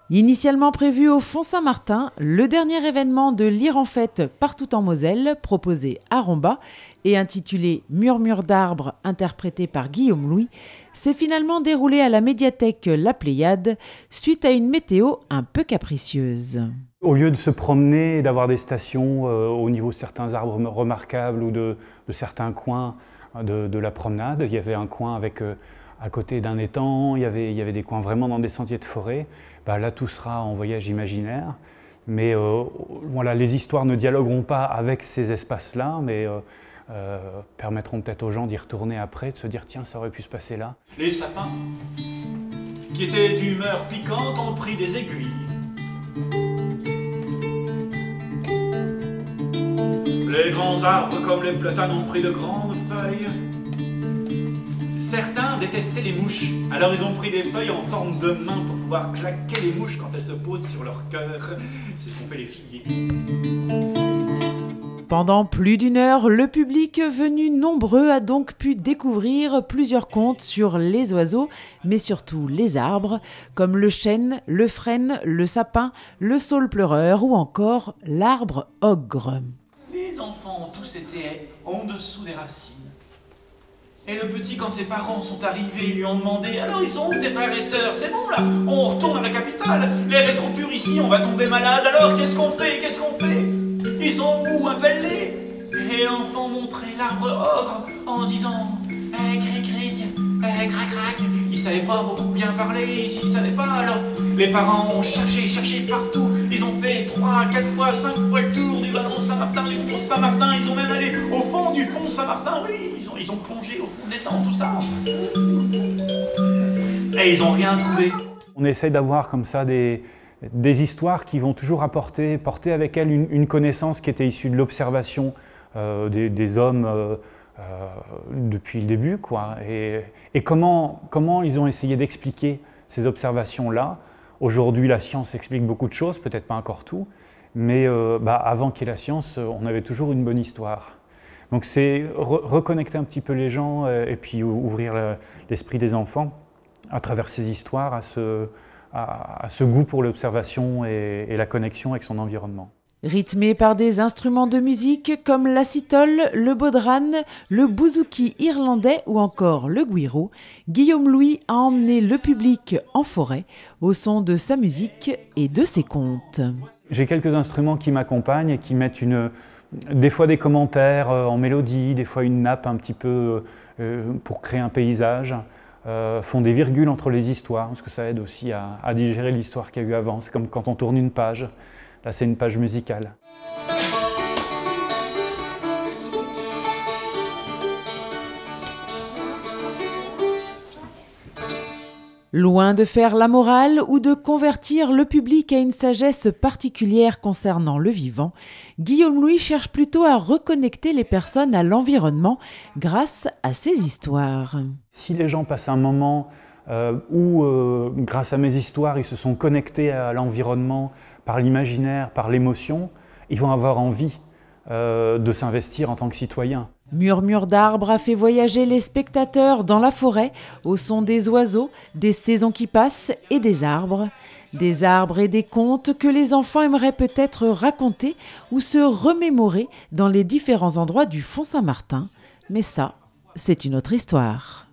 Initialement prévu au Font Saint-Martin, le dernier événement de Lire en fête partout en Moselle, proposé à Rombas et intitulé Murmure d'arbres, interprété par Guillaume Louis, s'est finalement déroulé à la médiathèque La Pléiade suite à une météo un peu capricieuse. Au lieu de se promener et d'avoir des stations au niveau de certains arbres remarquables ou de certains coins de la promenade, il y avait un coin avec, à côté d'un étang, il y avait des coins vraiment dans des sentiers de forêt. Bah, là, tout sera en voyage imaginaire. Mais voilà, les histoires ne dialogueront pas avec ces espaces-là, mais permettront peut-être aux gens d'y retourner après, de se dire tiens, ça aurait pu se passer là. Les sapins, qui étaient d'humeur piquante, ont pris des aiguilles. Les grands arbres comme les platanes ont pris de grandes feuilles. Certains détestaient les mouches, alors ils ont pris des feuilles en forme de main pour pouvoir claquer les mouches quand elles se posent sur leur cœur. C'est ce qu'ont fait les figuiers. Pendant plus d'une heure, le public venu nombreux a donc pu découvrir plusieurs contes sur les oiseaux, mais surtout les arbres, comme le chêne, le frêne, le sapin, le saule pleureur ou encore l'arbre ogre. Les enfants ont tous été en dessous des racines. Et le petit, quand ses parents sont arrivés, lui ont demandé « Alors ils sont où tes frères et sœurs? C'est bon là, on retourne à la capitale, l'air est trop pur ici, on va tomber malade, alors qu'est-ce qu'on fait? Qu'est-ce qu'on fait? Ils sont où? Appelle-les » Et l'enfant montrait l'arbre ogre en disant « Gris-gris, crac-crac ». Il savait pas beaucoup bien parler, il savait pas, alors les parents ont cherché partout. Ils ont fait 3, 4 fois, 5 fois le tour du ballon Saint-Martin, du Font Saint-Martin. Ils ont même allé au fond du Font Saint-Martin, oui, ils ont plongé au fond des temps, tout ça. Et ils n'ont rien trouvé. On essaie d'avoir comme ça des histoires qui vont toujours porter avec elles une connaissance qui était issue de l'observation des hommes depuis le début, quoi. Et comment ils ont essayé d'expliquer ces observations-là. Aujourd'hui, la science explique beaucoup de choses, peut-être pas encore tout, mais avant qu'il y ait la science, on avait toujours une bonne histoire. Donc c'est reconnecter un petit peu les gens et puis ouvrir l'esprit des enfants à travers ces histoires, à ce goût pour l'observation et la connexion avec son environnement. Rythmé par des instruments de musique comme la citole, le bodhrán, le bouzouki irlandais ou encore le güiro, Guillaume Louis a emmené le public en forêt au son de sa musique et de ses contes. J'ai quelques instruments qui m'accompagnent et qui mettent des fois des commentaires en mélodie, des fois une nappe un petit peu pour créer un paysage, font des virgules entre les histoires, parce que ça aide aussi à digérer l'histoire qu'il y a eu avant. C'est comme quand on tourne une page. Là, c'est une page musicale. Loin de faire la morale ou de convertir le public à une sagesse particulière concernant le vivant, Guillaume Louis cherche plutôt à reconnecter les personnes à l'environnement grâce à ses histoires. Si les gens passent un moment où, grâce à mes histoires, ils se sont connectés à l'environnement par l'imaginaire, par l'émotion, ils vont avoir envie de s'investir en tant que citoyen. Murmure d'arbres a fait voyager les spectateurs dans la forêt au son des oiseaux, des saisons qui passent et des arbres et des contes que les enfants aimeraient peut-être raconter ou se remémorer dans les différents endroits du Font Saint-Martin. Mais ça, c'est une autre histoire.